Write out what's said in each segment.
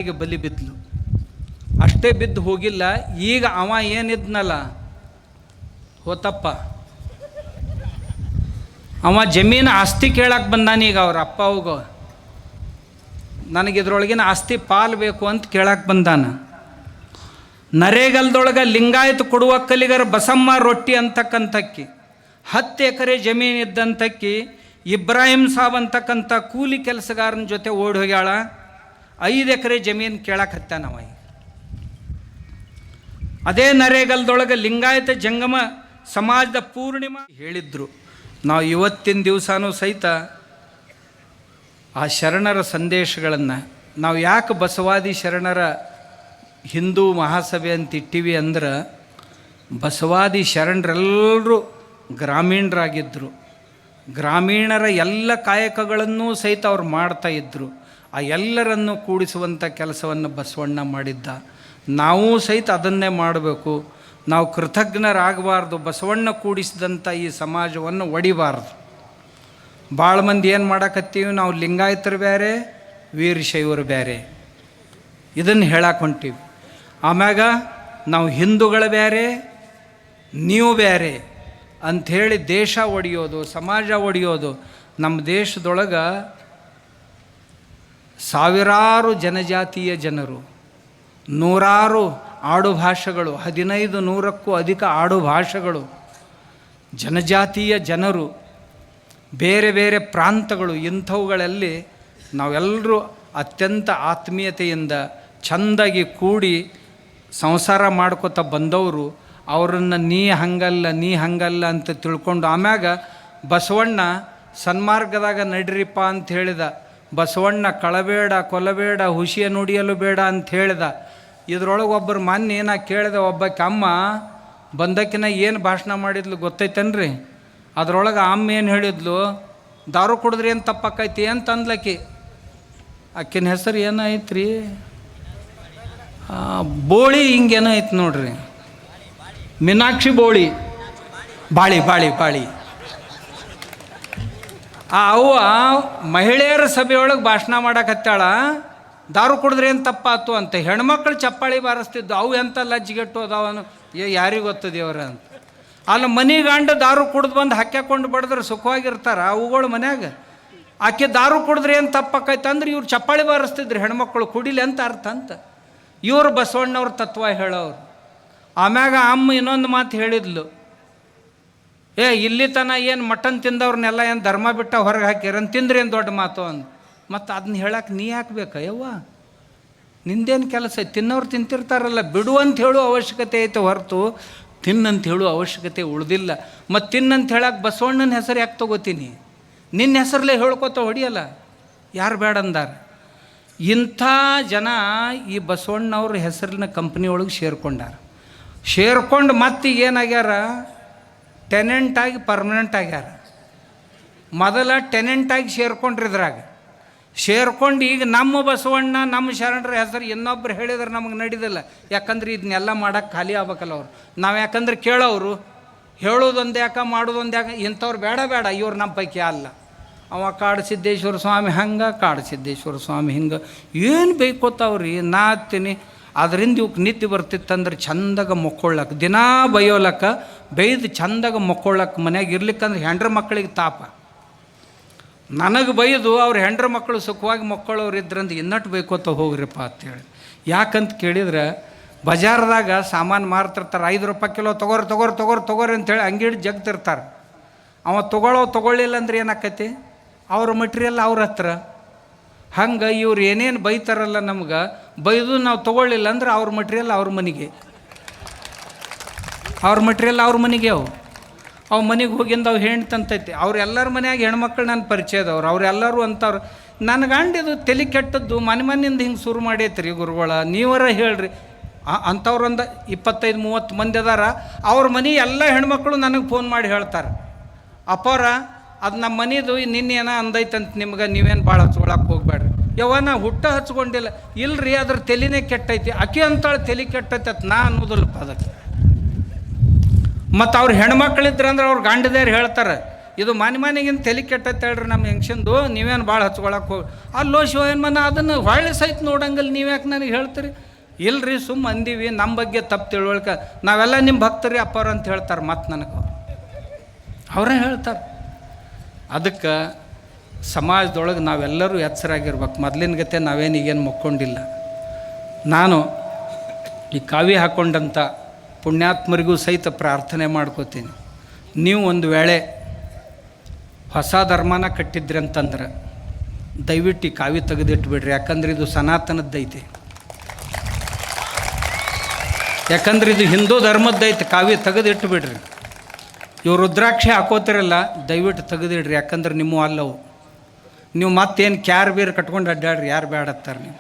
ಈಗ ಬಲಿ ಬಿದ್ಲು. ಅಷ್ಟೇ ಬಿದ್ದು ಹೋಗಿಲ್ಲ, ಈಗ ಅವ ಏನಿದ್ನಲ್ಲ ಹೋತಪ್ಪ, ಅವ ಜಮೀನು ಆಸ್ತಿ ಕೇಳಕ್ಕೆ ಬಂದಾನ. ಈಗ ಅವ್ರ ಅಪ್ಪ ಹೋಗೋ ನನಗಿದ್ರೊಳಗಿನ ಆಸ್ತಿ ಪಾಲು ಬೇಕು ಅಂತ ಕೇಳಕ್ಕೆ ಬಂದಾನ. ನರೇಗಲ್ದೊಳಗೆ ಲಿಂಗಾಯತ ಕೊಡುವ ಕಲಿಗರ ಬಸಮ್ಮ ರೊಟ್ಟಿ ಅಂತಕ್ಕಂಥಕ್ಕಿ 10 ಎಕರೆ ಜಮೀನಿದ್ದಂಥಕ್ಕಿ ಇಬ್ರಾಹಿಂ ಸಾಬ್ ಅಂತಕ್ಕಂಥ ಕೂಲಿ ಕೆಲಸಗಾರನ ಜೊತೆ ಓಡಿ ಹೋಗ್ಯಾಳ. 5 ಎಕರೆ ಜಮೀನು ಕೇಳಕ್ಕೆ ಹತ್ತಾನವ. ಅದೇ ನರೇಗಲ್ದೊಳಗೆ ಲಿಂಗಾಯತ ಜಂಗಮ ಸಮಾಜದ ಪೂರ್ಣಿಮಾ ಹೇಳಿದ್ರು. ನಾವು ಇವತ್ತಿನ ದಿವಸನೂ ಸಹಿತ ಆ ಶರಣರ ಸಂದೇಶಗಳನ್ನು ನಾವು ಯಾಕೆ ಬಸವಾದಿ ಶರಣರ ಹಿಂದೂ ಮಹಾಸಭೆ ಅಂತ ಇಟ್ಟಿವಿ ಅಂದ್ರೆ, ಬಸವಾದಿ ಶರಣರೆಲ್ಲರೂ ಗ್ರಾಮೀಣರಾಗಿದ್ದರು. ಗ್ರಾಮೀಣರ ಎಲ್ಲ ಕಾಯಕಗಳನ್ನೂ ಸಹಿತ ಅವ್ರು ಮಾಡ್ತಾಯಿದ್ರು. ಆ ಎಲ್ಲರನ್ನು ಕೂಡಿಸುವಂಥ ಕೆಲಸವನ್ನು ಬಸವಣ್ಣ ಮಾಡಿದ್ದ. ನಾವೂ ಸಹಿತ ಅದನ್ನೇ ಮಾಡಬೇಕು. ನಾವು ಕೃತಜ್ಞರಾಗಬಾರ್ದು. ಬಸವಣ್ಣ ಕೂಡಿಸಿದಂಥ ಈ ಸಮಾಜವನ್ನು ಒಡಿಬಾರ್ದು. ಭಾಳ ಮಂದಿ ಏನು ಮಾಡಕತ್ತೀವಿ, ನಾವು ಲಿಂಗಾಯತರು ಬೇರೆ, ವೀರಶೈವರು ಬೇರೆ, ಇದನ್ನು ಹೇಳಕ್ಕೆ ಹೊಂಟೀವಿ. ಆಮ್ಯಾಗ ನಾವು ಹಿಂದೂಗಳು ಬೇರೆ, ನೀವು ಬೇರೆ ಅಂಥೇಳಿ ದೇಶ ಒಡೆಯೋದು, ಸಮಾಜ ಒಡೆಯೋದು. ನಮ್ಮ ದೇಶದೊಳಗೆ ಸಾವಿರಾರು ಜನಜಾತಿಯ ಜನರು, ನೂರಾರು ಆಡು ಭಾಷೆಗಳು, 1500ಕ್ಕೂ ಅಧಿಕ ಆಡು ಭಾಷೆಗಳು, ಜನಜಾತಿಯ ಜನರು, ಬೇರೆ ಬೇರೆ ಪ್ರಾಂತಗಳು, ಇಂಥವುಗಳಲ್ಲಿ ನಾವೆಲ್ಲರೂ ಅತ್ಯಂತ ಆತ್ಮೀಯತೆಯಿಂದ ಚೆಂದಾಗಿ ಕೂಡಿ ಸಂಸಾರ ಮಾಡ್ಕೋತ ಬಂದವರು. ಅವರನ್ನು ನೀ ಹಂಗಲ್ಲ ಅಂತ ತಿಳ್ಕೊಂಡು ಆಮ್ಯಾಗ ಬಸವಣ್ಣ ಸನ್ಮಾರ್ಗದಾಗ ನಡ್ರಿಪ್ಪ ಅಂತ ಹೇಳಿದ. ಬಸವಣ್ಣ ಕಳಬೇಡ, ಕೊಲಬೇಡ, ಹುಸಿಯ ನುಡಿಯಲು ಬೇಡ ಅಂತ ಹೇಳಿದ. ಇದ್ರೊಳಗೆ ಒಬ್ಬರು ಮೊನ್ನೆ ಏನ ಕೇಳಿದ, ಒಬ್ಬಕ್ಕೆ ಅಮ್ಮ ಬಂದಕ್ಕಿನ ಏನು ಭಾಷಣ ಮಾಡಿದ್ಲು ಗೊತ್ತೈತೇನ್ರಿ? ಅದರೊಳಗೆ ಅಮ್ಮ ಏನು ಹೇಳಿದ್ಲು, ದಾರು ಕುಡಿದ್ರಿ ಏನು ತಪ್ಪಕ್ಕೈತಿ ಅಂತ ಅಂದ್ಲಕ್ಕಿ. ಆಕಿನ ಹೆಸರು ಏನೈತ್ರಿ, ಬೋಳಿ, ಹಿಂಗೇನೋ ಐತಿ ನೋಡ್ರಿ, ಮೀನಾಕ್ಷಿ ಬೋಳಿ, ಬಾಳಿ. ಅವ್ವ ಮಹಿಳೆಯರ ಸಭೆಯೊಳಗೆ ಭಾಷಣ ಮಾಡಕತ್ತಾಳ, ದಾರು ಕುಡಿದ್ರೆ ಏನು ತಪ್ಪಾತು ಅಂತ. ಹೆಣ್ಮಕ್ಳು ಚಪ್ಪಾಳಿ ಬಾರಿಸ್ತಿದ್ದು, ಅವು ಎಂಥ ಲಜ್ಜಿಗೆಟ್ಟು ಅದಾವನು, ಯಾರಿಗೆ ಗೊತ್ತದೇವ್ರ ಅಂತ. ಅಲ್ಲಿ ಮನಿಗಂಡು ದಾರು ಕುಡ್ದು ಬಂದು ಹಾಕ್ಯಾಕೊಂಡು ಬಡಿದ್ರೆ ಸುಖವಾಗಿರ್ತಾರ ಅವುಗಳು ಮನ್ಯಾಗ. ಆಕೆ ದಾರು ಕುಡಿದ್ರೆ ಏನು ತಪ್ಪಕ್ಕೈತೆ ಅಂದ್ರೆ ಇವ್ರು ಚಪ್ಪಾಳಿ ಬಾರಿಸ್ತಿದ್ರು ಹೆಣ್ಮಕ್ಳು, ಕುಡಿಲಿ ಅಂತ ಅರ್ಥ ಅಂತ. ಇವರು ಬಸವಣ್ಣವ್ರ ತತ್ವ ಹೇಳೋರು. ಆಮ್ಯಾಗ ಅಮ್ಮ ಇನ್ನೊಂದು ಮಾತು ಹೇಳಿದ್ಲು, ಇಲ್ಲಿ ತನ ಏನು ಮಟನ್ ತಿಂದವ್ರನ್ನೆಲ್ಲ ಏನು ಧರ್ಮ ಬಿಟ್ಟ ಹೊರಗೆ ಹಾಕಿರನ್ ತಿಂದ್ರಿ ಏನು ದೊಡ್ಡ ಮಾತು ಅಂದು. ಮತ್ತು ಅದನ್ನ ಹೇಳಕ್ಕೆ ನೀ ಹಾಕ್ಬೇಕ ಯವ್ವ, ನಿಂದೇನು ಕೆಲಸ? ತಿನ್ನೋರು ತಿಂತಿರ್ತಾರಲ್ಲ, ಬಿಡು ಅಂತ ಹೇಳೋ ಅವಶ್ಯಕತೆ ಐತೆ ಹೊರತು ತಿನ್ನಂತ ಹೇಳೋ ಅವಶ್ಯಕತೆ ಉಳಿದಿಲ್ಲ. ಮತ್ತು ತಿನ್ನಂತ ಹೇಳಕ್ಕೆ ಬಸವಣ್ಣನ ಹೆಸರು ಯಾಕೆ ತೊಗೋತೀನಿ? ನಿನ್ನ ಹೆಸರಲ್ಲೇ ಹೇಳ್ಕೊತ ಹೊಡಿಯಲ್ಲ, ಯಾರು ಬೇಡ ಅಂದಾರ? ಇಂಥ ಜನ ಈ ಬಸವಣ್ಣವ್ರ ಹೆಸರಿನ ಕಂಪ್ನಿ ಒಳಗೆ ಸೇರ್ಕೊಂಡು ಮತ್ತೀಗ ಏನಾಗ್ಯಾರ, ಟೆನೆಂಟಾಗಿ ಪರ್ಮನೆಂಟ್ ಆಗ್ಯಾರ. ಮೊದಲ ಟೆನೆಂಟಾಗಿ ಸೇರ್ಕೊಂಡು ಈಗ ನಮ್ಮ ಬಸವಣ್ಣ, ನಮ್ಮ ಶರಣರ ಹೆಸರು ಇನ್ನೊಬ್ರು ಹೇಳಿದ್ರೆ ನಮಗೆ ನಡೀದಿಲ್ಲ. ಯಾಕಂದ್ರೆ ಇದನ್ನೆಲ್ಲ ಮಾಡೋಕ್ಕೆ ಖಾಲಿ ಆಗ್ಬೇಕಲ್ಲ ಅವ್ರು. ನಾವು ಯಾಕಂದ್ರೆ ಕೇಳೋರು, ಹೇಳೋದೊಂದು ಯಾಕೆ, ಮಾಡೋದೊಂದು ಯಾಕೆ, ಇಂಥವ್ರು ಬೇಡ, ಇವ್ರು ನಮ್ಮ ಪೈಕಿ ಅಲ್ಲ. ಅವ ಕಾಡಸಿದ್ದೇಶ್ವರ ಸ್ವಾಮಿ ಹಂಗೆ, ಕಾಡಸಿದ್ದೇಶ್ವರ ಸ್ವಾಮಿ ಹಿಂಗೆ, ಏನು ಬೇಕೋತಾವ್ರಿ. ನಾ ಹತ್ತೀನಿ ಅದರಿಂದ ಇವಕ್ಕೆ ನಿತ್ಯ ಬರ್ತಿತ್ತಂದ್ರೆ ಚಂದಾಗ ಮೊಕ್ಕೊಳ್ಳಕ್ಕೆ, ದಿನಾ ಬೈಯೋಲಕ್ಕೆ, ಬೈದು ಚಂದಾಗ ಮೊಕ್ಕೊಳ್ಳಕ್ಕೆ, ಮನ್ಯಾಗ ಇರ್ಲಿಕ್ಕಂದ್ರೆ ಹೆಂಡ್ರ ಮಕ್ಕಳಿಗೆ ತಾಪ. ನನಗೆ ಬೈದು ಅವ್ರ ಹೆಂಡ್ರ ಮಕ್ಕಳು ಸುಖವಾಗಿ ಮಕ್ಕಳವ್ರು ಇದ್ರಂದು ಇನ್ನಟ್ಟು ಬೇಕೋತ ಹೋಗ್ರಿಪ್ಪ ಅಂತೇಳಿ. ಯಾಕಂತ ಕೇಳಿದ್ರೆ, ಬಜಾರ್ದಾಗ ಸಾಮಾನು ಮಾರ್ತಿರ್ತಾರೆ, 5 ರೂಪಾಯಿ ಕಿಲೋ ತೊಗೋರಿ ಅಂತೇಳಿ ಅಂಗಡಿ ಜಗ್ತಿರ್ತಾರೆ. ಅವ ತೊಗೊಳ್ಳಿಲ್ಲ ಅಂದ್ರೆ ಏನಾಕೈತಿ, ಅವ್ರ ಮಟೀರಿಯಲ್ ಅವ್ರ ಹತ್ರ. ಹಂಗೆ ಇವ್ರು ಏನೇನು ಬೈತಾರಲ್ಲ ನಮ್ಗೆ, ಬೈದು ನಾವು ತೊಗೊಳ್ಳಿಲ್ಲ ಅಂದ್ರೆ ಅವ್ರ ಮಟೀರಿಯಲ್ ಅವ್ರ ಮನೆಗೆ ಅವು ಮನೆಗೆ ಹೋಗಿಂದ ಅವು ಹೆಣ್ಣು ತಂತೈತಿ. ಅವ್ರೆಲ್ಲರ ಮನ್ಯಾಗ ಹೆಣ್ಮಕ್ಳು ನನ್ನ ಪರಿಚಯದವ್ರು, ಅವರೆಲ್ಲರೂ ಅಂಥವ್ರು. ನನ್ನ ಗಂಡಿದು ತಲೆ ಕೆಟ್ಟದ್ದು ಮನೆಯಿಂದ ಹಿಂಗೆ ಶುರು ಮಾಡೈತ್ರಿ ಗುರುಗಳ, ನೀವರ ಹೇಳ್ರಿ. ಅಂಥವ್ರೊಂದು 25-30 ಮಂದಿ ಅದಾರ. ಅವ್ರ ಮನೆ ಎಲ್ಲ ಹೆಣ್ಮಕ್ಳು ನನಗೆ ಫೋನ್ ಮಾಡಿ ಹೇಳ್ತಾರೆ, ಅಪ್ಪವ್ರ ಅದು ನಮ್ಮ ಮನೆದು ನಿನ್ನೇನ ಅಂದೈತಂತ ನಿಮ್ಗೆ, ನೀವೇನು ಭಾಳ ಹಚ್ಕೊಳಕ್ಕೆ ಹೋಗ್ಬೇಡ್ರಿ. ನಾ ಹುಟ್ಟ ಹಚ್ಕೊಂಡಿಲ್ಲ. ಇಲ್ರಿ, ಅದ್ರ ತಲೆನೇ ಕೆಟ್ಟೈತಿ. ಅಕ್ಕಿ ಅಂತಾಳೆ ತಲೆ ಕೆಟ್ಟೈತೆ ಅಂತ ನಾ ಅನ್ನೋದಿಲ್ಲಪ್ಪ ಅದಕ್ಕೆ. ಮತ್ತು ಅವ್ರು ಹೆಣ್ಮಕ್ಳಿದ್ರಂದ್ರೆ ಅವ್ರು ಗಂಡದೇರು ಹೇಳ್ತಾರೆ, ಇದು ಮಾನಿಗಿಂತ ತಲೆ ಕೆಟ್ಟತ್ತೆ ಹೇಳ್ರಿ ನಮ್ಮ ಹೆಂಗ್ಸಂದು, ನೀವೇನು ಭಾಳ ಹಚ್ಕೊಳಕ್ಕೆ ಹೋಗಿ ಅಲ್ಲೋ ಶಿವಯನ್ಮನ ಅದನ್ನು ಹೊಳ್ಳಿ ಸಹಿತ ನೋಡಂಗಲ್ಲಿ ನೀವ್ಯಾಕೆ ನನಗೆ ಹೇಳ್ತೀರಿ? ಇಲ್ರಿ ಸುಮ್ಮ ಅಂದೀವಿ, ನಮ್ಮ ಬಗ್ಗೆ ತಪ್ಪು ತಿಳುವಳಿಕೆ, ನಾವೆಲ್ಲ ನಿಮ್ಮ ಭಕ್ತರಿ ಅಪ್ಪವ್ರ ಅಂತ ಹೇಳ್ತಾರೆ. ಮತ್ತು ನನಗೆ ಅವರೇ ಹೇಳ್ತಾರೆ. ಅದಕ್ಕೆ ಸಮಾಜದೊಳಗೆ ನಾವೆಲ್ಲರೂ ಎಚ್ಚರಾಗಿರ್ಬೇಕು. ಮೊದಲಿನ ಗತೆ ನಾವೇನೀಗೇನು ಮಕ್ಕೊಂಡಿಲ್ಲ. ನಾನು ಈ ಕಾವಿ ಹಾಕ್ಕೊಂಡಂಥ ಪುಣ್ಯಾತ್ಮರಿಗೂ ಸಹಿತ ಪ್ರಾರ್ಥನೆ ಮಾಡ್ಕೋತೀನಿ. ನೀವು ಒಂದು ವೇಳೆ ಹೊಸ ಧರ್ಮನ ಕಟ್ಟಿದ್ರಿ ಅಂತಂದ್ರೆ ದಯವಿಟ್ಟು ಈ ಕಾವಿ ತೆಗೆದಿಟ್ಬಿಡ್ರಿ. ಯಾಕಂದ್ರೆ ಇದು ಸನಾತನದ್ದೈತಿ, ಯಾಕಂದ್ರೆ ಇದು ಹಿಂದೂ ಧರ್ಮದ್ದೈತಿ. ಕಾವಿ ತೆಗೆದಿಟ್ಬಿಡ್ರಿ. ಇವು ರುದ್ರಾಕ್ಷಿ ಹಾಕೋತಿರಲ್ಲ, ದಯವಿಟ್ಟು ತೆಗೆದಿಡ್ರಿ. ಯಾಕಂದ್ರೆ ನಿಮ್ಮ ಅಲ್ಲವು. ನೀವು ಮತ್ತೇನು ಕ್ಯಾರ್ ಬೀರ್ ಕಟ್ಕೊಂಡು ಅಡ್ಡಾಡ್ರಿ, ಯಾರು ಬೇಡ ಅಂತಾರೆ. ನೀವು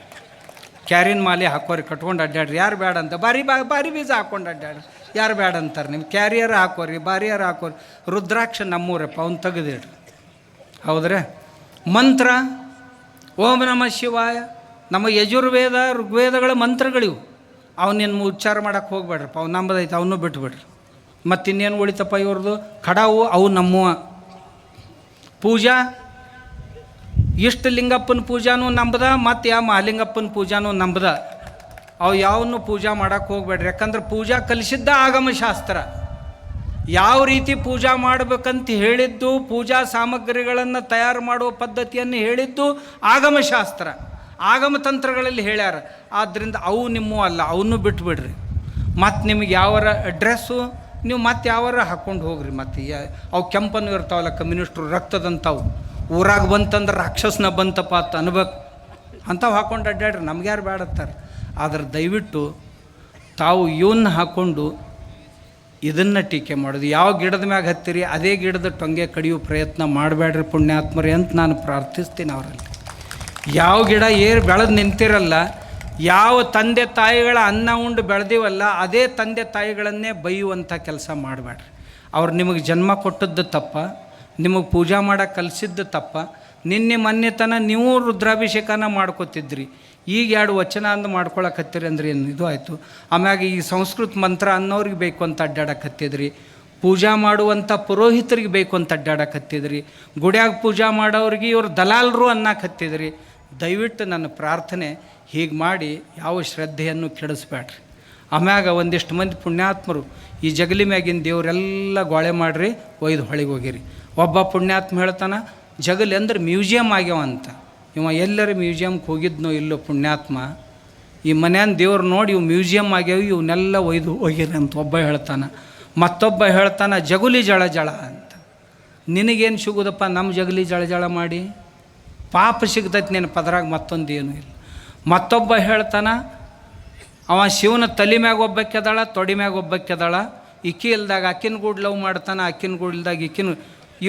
ಕ್ಯಾರಿನ ಮಾಲೆ ಹಾಕೋರಿ, ಕಟ್ಕೊಂಡು ಅಡ್ಡಾಡ್ರಿ, ಯಾರು ಬೇಡ ಅಂತ. ಬಾರಿ ಬೀಜ ಹಾಕ್ಕೊಂಡು ಅಡ್ಡಾಡ್ರಿ, ಯಾರು ಬೇಡ ಅಂತಾರೆ. ನಿಮ್ಮ ಕ್ಯಾರಿಯರ್ ಹಾಕೋರಿ, ಬಾರಿಯರ್ ಹಾಕೋರಿ. ರುದ್ರಾಕ್ಷ ನಮ್ಮೂರಪ್ಪ, ಅವ್ನು ತೆಗೆದಿಡ್ರಿ. ಹೌದ್ರೆ? ಮಂತ್ರ ಓಂ ನಮಃ ಶಿವಾಯ, ನಮ್ಮ ಯಜುರ್ವೇದ ಋಗ್ವೇದಗಳ ಮಂತ್ರಗಳಿವು. ಅವನೇನು ಉಚ್ಚಾರ ಮಾಡೋಕ್ಕೆ ಹೋಗ್ಬೇಡ್ರಪ್ಪ, ಅವ್ನು ನಂಬದೈತೆ, ಅವನ್ನೂ ಬಿಟ್ಬಿಡ್ರಿ. ಮತ್ತು ಇನ್ನೇನು ಉಳಿತಪ್ಪ ಇವ್ರದ್ದು ಕಡಾವು, ಅವು ನಮ್ಮವ. ಪೂಜಾ ಇಷ್ಟು ಲಿಂಗಪ್ಪನ ಪೂಜಾನೂ ನಂಬದ, ಮತ್ತು ಯಾವ ಮಹಾಲಿಂಗಪ್ಪನ ಪೂಜಾನೂ ನಂಬದ. ಅವು ಯಾವನ್ನೂ ಪೂಜಾ ಮಾಡೋಕ್ಕೆ ಹೋಗ್ಬೇಡ್ರಿ. ಯಾಕಂದ್ರೆ ಪೂಜಾ ಕಲಿಸಿದ್ದ ಆಗಮಶಾಸ್ತ್ರ. ಯಾವ ರೀತಿ ಪೂಜಾ ಮಾಡಬೇಕಂತ ಹೇಳಿದ್ದು, ಪೂಜಾ ಸಾಮಗ್ರಿಗಳನ್ನು ತಯಾರು ಮಾಡುವ ಪದ್ಧತಿಯನ್ನು ಹೇಳಿದ್ದು ಆಗಮಶಾಸ್ತ್ರ, ಆಗಮ ತಂತ್ರಗಳಲ್ಲಿ ಹೇಳ್ಯಾರ. ಆದ್ದರಿಂದ ಅವು ನಿಮ್ಮೂ ಅಲ್ಲ, ಅವನ್ನೂ ಬಿಟ್ಬಿಡ್ರಿ. ಮತ್ತು ನಿಮಗೆ ಯಾವರ ಡ್ರೆಸ್ಸು ನೀವು ಮತ್ತೆ ಯಾವಾರ ಹಾಕ್ಕೊಂಡು ಹೋಗ್ರಿ. ಮತ್ತು ಅವು ಕೆಂಪನ್ನು ಇರ್ತಾವಲ್ಲ ಕಮ್ಯುನಿಸ್ಟ್ರು, ರಕ್ತದಂಥವು. ಊರಾಗ ಬಂತಂದ್ರೆ ರಾಕ್ಷಸನ ಬಂತಪ್ಪ ಅಂತ ಅನ್ಬೇಕು, ಅಂಥವು ಹಾಕ್ಕೊಂಡು ಅಡ್ಡಾಡ್ರಿ, ನಮ್ಗೆ ಯಾರು ಬೇಡತ್ತಾರೆ. ಆದ್ರೆ ದಯವಿಟ್ಟು ತಾವು ಇವನ್ನ ಹಾಕ್ಕೊಂಡು ಇದನ್ನು ಟೀಕೆ ಮಾಡೋದು. ಯಾವ ಗಿಡದ ಮ್ಯಾಗ ಹತ್ತಿರಿ ಅದೇ ಗಿಡದ ಟೊಂಗೆ ಕಡಿಯೋ ಪ್ರಯತ್ನ ಮಾಡಬೇಡ್ರಿ ಪುಣ್ಯಾತ್ಮರೇ ಅಂತ ನಾನು ಪ್ರಾರ್ಥಿಸ್ತೀನಿ ಅವರಲ್ಲಿ. ಯಾವ ಗಿಡ ಏರು ಬೆಳೆದು ನಿಂತಿರಲ್ಲ, ಯಾವ ತಂದೆ ತಾಯಿಗಳ ಅನ್ನ ಉಂಡು ಬೆಳೆದಿವಲ್ಲ, ಅದೇ ತಂದೆ ತಾಯಿಗಳನ್ನೇ ಬೈಯುವಂಥ ಕೆಲಸ ಮಾಡಬೇಡ್ರಿ. ಅವ್ರು ನಿಮಗೆ ಜನ್ಮ ಕೊಟ್ಟದ್ದು ತಪ್ಪ, ನಿಮಗೆ ಪೂಜಾ ಮಾಡೋಕೆ ಕಲಿಸಿದ್ದು ತಪ್ಪ. ನಿನ್ನೆ ಮೊನ್ನೆತನ ನೀವು ರುದ್ರಾಭಿಷೇಕನ ಮಾಡ್ಕೋತಿದ್ರಿ, ಈಗ 2 ವಚನ ಅಂದು ಮಾಡ್ಕೊಳಕತ್ತೀರಿ ಅಂದ್ರೆ ಏನು ಇದು ಆಯಿತು. ಆಮ್ಯಾಗ ಈ ಸಂಸ್ಕೃತ ಮಂತ್ರ ಅನ್ನೋರಿಗೆ ಬೇಕು ಅಂತ ಅಡ್ಡಾಡಕತ್ತಿದ್ರಿ, ಪೂಜಾ ಮಾಡುವಂಥ ಪುರೋಹಿತರಿಗೆ ಬೇಕು ಅಂತ ಅಡ್ಡಾಡಕತ್ತಿದ್ರಿ, ಗುಡ್ಯಾಗ ಪೂಜಾ ಮಾಡೋರಿಗೆ ಇವ್ರು ದಲಾಲರು ಅನ್ನಕತ್ತಿದ್ರಿ. ದಯವಿಟ್ಟು ನನ್ನ ಪ್ರಾರ್ಥನೆ, ಹೀಗೆ ಮಾಡಿ ಯಾವ ಶ್ರದ್ಧೆಯನ್ನು ಕೆಡಿಸ್ಬೇಡ್ರಿ. ಆಮ್ಯಾಗ ಒಂದಿಷ್ಟು ಮಂದಿ ಪುಣ್ಯಾತ್ಮರು ಈ ಜಗಲಿ ಮ್ಯಾಗಿನ ದೇವರೆಲ್ಲ ಗೋಳೆ ಮಾಡಿರಿ, ಒಯ್ದು ಹೊಳಿಗೆ ಹೋಗಿರಿ. ಒಬ್ಬ ಪುಣ್ಯಾತ್ಮ ಹೇಳ್ತಾನೆ, ಜಗಲಿ ಅಂದ್ರೆ ಮ್ಯೂಸಿಯಮ್ ಆಗ್ಯಾವ ಅಂತ. ಇವ ಎಲ್ಲರೂ ಮ್ಯೂಸಿಯಮ್ಗೆ ಹೋಗಿದ್ನೋ ಇಲ್ಲೋ ಪುಣ್ಯಾತ್ಮ, ಈ ಮನ್ಯಾನ ದೇವ್ರು ನೋಡಿ ಇವು ಮ್ಯೂಸಿಯಮ್ ಆಗ್ಯಾವ, ಇವನ್ನೆಲ್ಲ ಒಯ್ದು ಹೋಗಿರಿ ಅಂತ ಒಬ್ಬ ಹೇಳ್ತಾನೆ. ಮತ್ತೊಬ್ಬ ಹೇಳ್ತಾನೆ ಜಗುಲಿ ಜಳ ಜಳ ಅಂತ. ನಿನಗೇನು ಸಿಗುದಪ್ಪ ನಮ್ಮ ಜಗಲಿ ಜಳ ಜಳ ಮಾಡಿ? ಪಾಪ ಸಿಗ್ತೈತೆ ನಿನ್ನ ಪದರಾಗ, ಮತ್ತೊಂದು ಏನೂ ಇಲ್ಲ. ಮತ್ತೊಬ್ಬ ಹೇಳ್ತಾನೆ, ಅವ ಶಿವನ ತಲೆ ಮ್ಯಾಗ ಒಬ್ಬಕ್ಕೆದಾಳ, ತೊಡಿ ಮ್ಯಾಗ ಒಬ್ಬಕ್ಕೆದಾಳ. ಇಕ್ಕಿ ಇಲ್ದಾಗ ಅಕ್ಕಿನ ಗೂಡ್ ಲವ್ ಮಾಡ್ತಾನೆ, ಅಕ್ಕಿನ ಗೂಡ್ ಇಲ್ದಾಗ ಇಕ್ಕಿನ.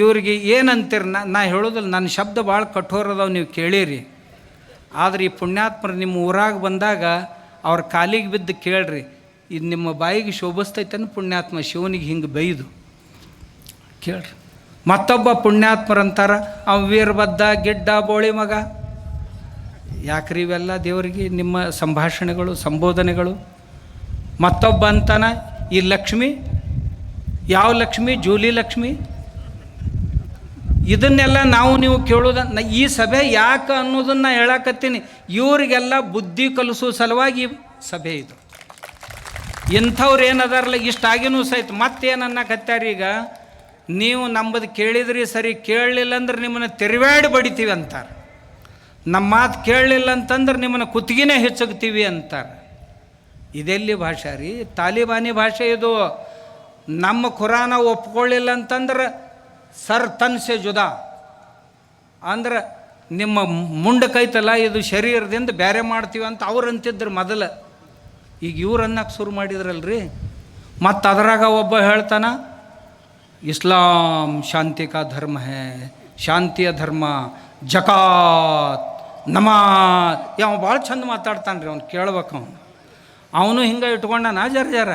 ಇವ್ರಿಗೆ ಏನಂತೀರಿ? ನಾ ಹೇಳೋದಿಲ್ಲ, ನನ್ನ ಶಬ್ದ ಭಾಳ ಕಠೋರ ಅದಾವೆ, ನೀವು ಕೇಳಿರಿ. ಆದರೆ ಈ ಪುಣ್ಯಾತ್ಮರು ನಿಮ್ಮ ಊರಾಗ ಬಂದಾಗ ಅವ್ರ ಕಾಲಿಗೆ ಬಿದ್ದು ಕೇಳ್ರಿ, ಇದು ನಿಮ್ಮ ಬಾಯಿಗೆ ಶೋಭಿಸ್ತೈತೇನು ಪುಣ್ಯಾತ್ಮ ಶಿವನಿಗೆ ಹಿಂಗೆ ಬೈದು ಕೇಳ್ರಿ. ಮತ್ತೊಬ್ಬ ಪುಣ್ಯಾತ್ಮರಂತಾರೆ, ಅವ ವೀರಭದ್ರ ಗಿಡ್ಡ ಬೋಳಿ ಮಗ. ಯಾಕ್ರಿ ಇವೆಲ್ಲ ದೇವರಿಗೆ ನಿಮ್ಮ ಸಂಭಾಷಣೆಗಳು, ಸಂಬೋಧನೆಗಳು? ಮತ್ತೊಬ್ಬ ಅಂತಾನೆ, ಈ ಲಕ್ಷ್ಮಿ ಯಾವ ಲಕ್ಷ್ಮಿ? ಜೂಲಿ ಲಕ್ಷ್ಮಿ. ಇದನ್ನೆಲ್ಲ ನಾವು ನೀವು ಕೇಳೋದ ಈ ಸಭೆ ಯಾಕೆ ಅನ್ನೋದನ್ನು ಹೇಳಕತ್ತೀನಿ. ಇವರಿಗೆಲ್ಲ ಬುದ್ಧಿ ಕಲಿಸೋ ಸಲುವಾಗಿ ಸಭೆ ಇದು. ಇಂಥವ್ರು ಏನದಾರಲ್ಲ ಇಷ್ಟಾಗಿನೂ ಸಹಿತ ಮತ್ತೇನನ್ನಕತ್ಯಾರ ಈಗ, ನೀವು ನಂಬದು ಕೇಳಿದ್ರಿ ಸರಿ, ಕೇಳಲಿಲ್ಲ ಅಂದ್ರೆ ನಿಮ್ಮನ್ನು ತಿರುವಾಡಿ ಬಡಿತೀವಿ ಅಂತಾರೆ. ನಮ್ಮ ಮಾತು ಕೇಳಲಿಲ್ಲ ಅಂತಂದ್ರೆ ನಿಮ್ಮನ್ನು ಕುತ್ತಿಗೆನೇ ಹೆಚ್ಚುಗ್ತೀವಿ ಅಂತಾರೆ. ಇದೆಲ್ಲಿ ಭಾಷೆ ರೀ? ತಾಲಿಬಾನಿ ಭಾಷೆ ಇದು. ನಮ್ಮ ಖುರಾನ ಒಪ್ಕೊಳ್ಳಿಲ್ಲ ಅಂತಂದ್ರೆ ಸರ್ ತನ್ಸೆ ಜುದಾ ಅಂದ್ರೆ ನಿಮ್ಮ ಮುಂಡಕೈತಲ್ಲ ಇದು ಶರೀರದಿಂದ ಬೇರೆ ಮಾಡ್ತೀವಿ ಅಂತ ಅವ್ರು ಅಂತಿದ್ರು ಮೊದಲು. ಈಗ ಇವ್ರು ಅನ್ನಕ್ಕೆ ಶುರು ಮಾಡಿದ್ರಲ್ರಿ. ಮತ್ತು ಅದರಾಗ ಒಬ್ಬ ಹೇಳ್ತಾನೆ, ಇಸ್ಲಾಂ ಶಾಂತಿ ಕಾ ಧರ್ಮ ಹೇ, ಶಾಂತಿಯ ಧರ್ಮ, ಜಕಾತ್, ನಮಾಜ್. ಯಾವ ಭಾಳ ಚಂದ ಮಾತಾಡ್ತಾನೆ ರೀ, ಅವ್ನು ಕೇಳ್ಬೇಕು. ಅವನು ಹಿಂಗೆ ಇಟ್ಕೊಂಡಾನ ಜರ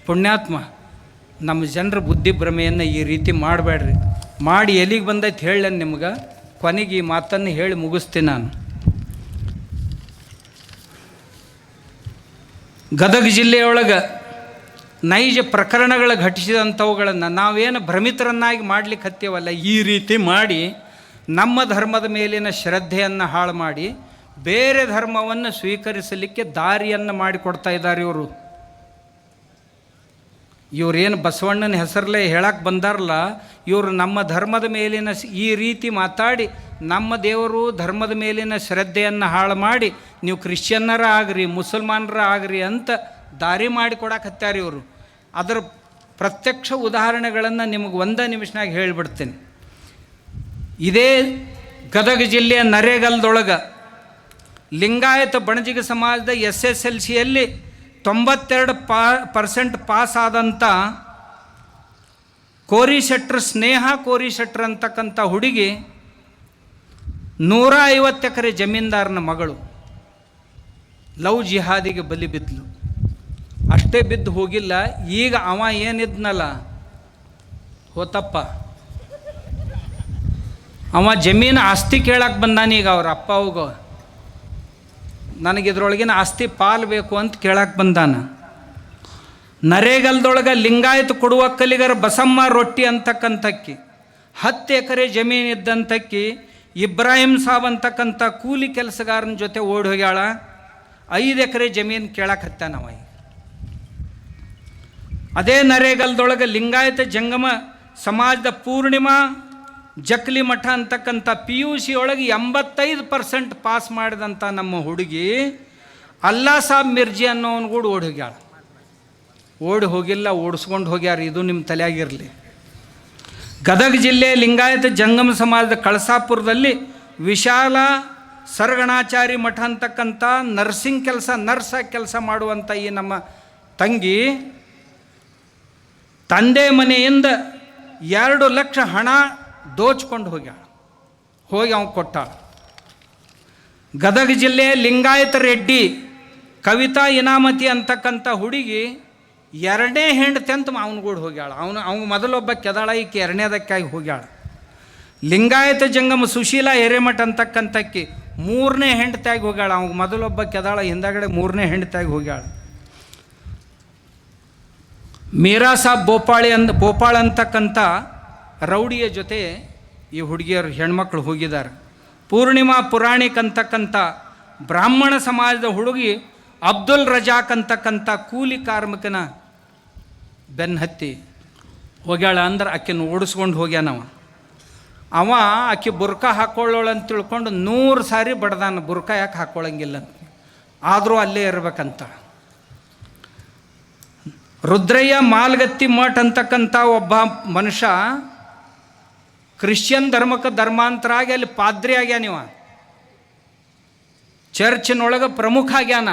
ಪುಣ್ಯಾತ್ಮ. ನಮ್ಮ ಜನರ ಬುದ್ಧಿ ಭ್ರಮೆಯನ್ನು ಈ ರೀತಿ ಮಾಡಬೇಡ್ರಿ. ಮಾಡಿ ಎಲ್ಲಿಗೆ ಬಂದೈತೆ ಹೇಳ ನಿಮ್ಗೆ. ಕೊನೆಗೆ ಈ ಮಾತನ್ನು ಹೇಳಿ ಮುಗಿಸ್ತೀನಿ ನಾನು. ಗದಗ ಜಿಲ್ಲೆಯೊಳಗೆ ನೈಜ ಪ್ರಕರಣಗಳು ಘಟಿಸಿದಂಥವುಗಳನ್ನು ನಾವೇನು ಭ್ರಮಿತರನ್ನಾಗಿ ಮಾಡಲಿಕ್ಕೆ ಹತ್ಯವಲ್ಲ, ಈ ರೀತಿ ಮಾಡಿ ನಮ್ಮ ಧರ್ಮದ ಮೇಲಿನ ಶ್ರದ್ಧೆಯನ್ನು ಹಾಳು ಮಾಡಿ ಬೇರೆ ಧರ್ಮವನ್ನು ಸ್ವೀಕರಿಸಲಿಕ್ಕೆ ದಾರಿಯನ್ನು ಮಾಡಿಕೊಡ್ತಾ ಇದ್ದಾರೆ ಇವರು. ಇವರೇನು ಬಸವಣ್ಣನ ಹೆಸರಲ್ಲೇ ಹೇಳಕ್ಕೆ ಬಂದಾರಲ್ಲ, ಇವರು ನಮ್ಮ ಧರ್ಮದ ಮೇಲಿನ ಈ ರೀತಿ ಮಾತಾಡಿ ನಮ್ಮ ದೇವರು ಧರ್ಮದ ಮೇಲಿನ ಶ್ರದ್ಧೆಯನ್ನು ಹಾಳು ಮಾಡಿ ನೀವು ಕ್ರಿಶ್ಚಿಯನ್ನರ ಆಗ್ರಿ ಮುಸಲ್ಮಾನರ ಆಗ್ರಿ ಅಂತ ದಾರಿ ಮಾಡಿಕೊಡಕ್ಕೆ ಇವರು. ಅದರ ಪ್ರತ್ಯಕ್ಷ ಉದಾಹರಣೆಗಳನ್ನು ನಿಮಗೆ ಒಂದೇ ನಿಮಿಷನಾಗ ಹೇಳಿಬಿಡ್ತೀನಿ. ಇದೇ ಗದಗ ಜಿಲ್ಲೆಯ ನರೇಗಲ್ದೊಳಗೆ ಲಿಂಗಾಯತ ಬಣಜಿಗ ಸಮಾಜದ SSLCಯಲ್ಲಿ 92% ಪಾಸ್ ಆದಂಥ ಕೋರಿಶೆಟ್ರ್ ಸ್ನೇಹ ಕೋರಿಶೆಟ್ರ್ ಅಂತಕ್ಕಂಥ ಹುಡುಗಿ 150 ಎಕರೆ ಜಮೀನ್ದಾರನ ಮಗಳು ಲವ್ ಜಿಹಾದಿಗೆ ಬಲಿ ಬಿದ್ದಲು. ಅಷ್ಟೇ ಬಿದ್ದು ಹೋಗಿಲ್ಲ, ಈಗ ಅವ ಏನಿದ್ನಲ್ಲ ಹೋತಪ್ಪ, ಅವ ಜಮೀನು ಆಸ್ತಿ ಕೇಳಕ್ಕೆ ಬಂದಾನ. ಈಗ ಅವ್ರ ಅಪ್ಪ ಹೋಗ ನನಗಿದ್ರೊಳಗಿನ ಆಸ್ತಿ ಪಾಲು ಬೇಕು ಅಂತ ಕೇಳಕ್ಕೆ ಬಂದಾನ. ನರೇಗಲ್ದೊಳಗೆ ಲಿಂಗಾಯತ ಕೊಡುವಕ್ಕಲಿಗರ ಬಸಮ್ಮ ರೊಟ್ಟಿ ಅಂತಕ್ಕಂಥಕ್ಕಿ 10 ಎಕರೆ ಜಮೀನು ಇದ್ದಂಥಕ್ಕಿ ಇಬ್ರಾಹಿಂ ಸಾಬ್ ಅಂತಕ್ಕಂಥ ಕೂಲಿ ಕೆಲಸಗಾರನ ಜೊತೆ ಓಡಿ ಹೋಗ್ಯಾಳ. 5 ಎಕರೆ ಜಮೀನು ಕೇಳಕ್ಕೆ ಹತ್ತಾನವ. ಅದೇ ನರೇಗಲ್ದೊಳಗೆ ಲಿಂಗಾಯತ ಜಂಗಮ ಸಮಾಜದ ಪೂರ್ಣಿಮಾ ಜಕ್ಲಿ ಮಠ ಅಂತಕ್ಕಂಥ PUC ಒಳಗೆ 85% ಪಾಸ್ ಮಾಡಿದಂಥ ನಮ್ಮ ಹುಡುಗಿ ಅಲ್ಲಾ ಸಾಬ್ ಮಿರ್ಜಿ ಅನ್ನೋವನು ಕೂಡ ಓಡಿ ಹೋಗ್ಯಾಳ. ಓಡಿ ಹೋಗಿಲ್ಲ, ಓಡಿಸ್ಕೊಂಡು ಹೋಗ್ಯಾರ. ಇದು ನಿಮ್ಮ ತಲೆಯಾಗಿರಲಿ. ಗದಗ ಜಿಲ್ಲೆ ಲಿಂಗಾಯತ ಜಂಗಮ ಸಮಾಜದ ಕಳಸಾಪುರದಲ್ಲಿ ವಿಶಾಲ ಸರಗಣಾಚಾರಿ ಮಠ ಅಂತಕ್ಕಂಥ ನರ್ಸಿಂಗ್ ಕೆಲಸ ನರ್ಸಾಗಿ ಕೆಲಸ ಮಾಡುವಂಥ ಈ ನಮ್ಮ ತಂಗಿ ತಂದೆ ಮನೆಯಿಂದ 2 ಲಕ್ಷ ಹಣ ದೋಚ್ಕೊಂಡು ಹೋಗ್ಯಾಳ. ಹೋಗಿ ಅವ್ನು ಕೊಟ್ಟಾಳ. ಗದಗ ಜಿಲ್ಲೆ ಲಿಂಗಾಯತ ರೆಡ್ಡಿ ಕವಿತಾ ಇನಾಮತಿ ಅಂತಕ್ಕಂಥ ಹುಡುಗಿ 2ನೇ ಹೆಂಡತಿ ಅಂತ ಅವನಗೂಡು ಹೋಗ್ಯಾಳ. ಅವ್ನು ಮೊದಲೊಬ್ಬ ಕೆದಾಳ, ಈಕೆ 2ನೇದಕ್ಕಾಗಿ ಹೋಗ್ಯಾಳ. ಲಿಂಗಾಯತ ಜಂಗಮ ಸುಶೀಲಾ ಹಿರೇಮಠ ಅಂತಕ್ಕಂಥಕ್ಕಿ 3ನೇ ಹೆಂಡತಿಯಾಗಿ ಹೋಗ್ಯಾಳ. ಅವ್ನು ಮೊದಲೊಬ್ಬ ಕೆದಾಳ, ಹಿಂದಾಗಡೆ 3ನೇ ಹೆಂಡತಿಯಾಗಿ ಹೋಗ್ಯಾಳ. ಮೀರಾ ಸಾಬ್ ಬೋಪಾಳ್ ಅಂತಕ್ಕಂಥ ರೌಡಿಯ ಜೊತೆ ಈ ಹುಡುಗಿಯರು ಹೆಣ್ಮಕ್ಳು ಹೋಗಿದ್ದಾರೆ. ಪೂರ್ಣಿಮಾ ಪುರಾಣಿಕ್ ಅಂತಕ್ಕಂಥ ಬ್ರಾಹ್ಮಣ ಸಮಾಜದ ಹುಡುಗಿ ಅಬ್ದುಲ್ ರಜಾಕ್ ಅಂತಕ್ಕಂಥ ಕೂಲಿ ಕಾರ್ಮಿಕನ ಬೆನ್ನು ಹತ್ತಿ ಹೋಗ್ಯಾಳ. ಅಂದ್ರೆ ಆಕೆನ ಓಡಿಸ್ಕೊಂಡು ಹೋಗ್ಯಾನವ. ಆಕೆ ಬುರ್ಕ ಹಾಕ್ಕೊಳ್ಳೋಳು ಅಂತ ತಿಳ್ಕೊಂಡು 100 ಸಾರಿ ಬಡ್ದಾನ. ಬುರ್ಕ ಯಾಕೆ ಹಾಕ್ಕೊಳ್ಳಂಗಿಲ್ಲ ಅಂತ, ಆದರೂ ಅಲ್ಲೇ ಇರ್ಬೇಕಂತ. ರುದ್ರಯ್ಯ ಮಾಲ್ಗತ್ತಿ ಮಠ ಅಂತಕ್ಕಂಥ ಒಬ್ಬ ಮನುಷ್ಯ ಕ್ರಿಶ್ಚಿಯನ್ ಧರ್ಮಕ್ಕೆ ಧರ್ಮಾಂತರ ಆಗಿ ಅಲ್ಲಿ ಪಾದ್ರಿ ಆಗ್ಯಾನಿವ. ಚರ್ಚಿನೊಳಗೆ ಪ್ರಮುಖ ಆಗ್ಯಾನ.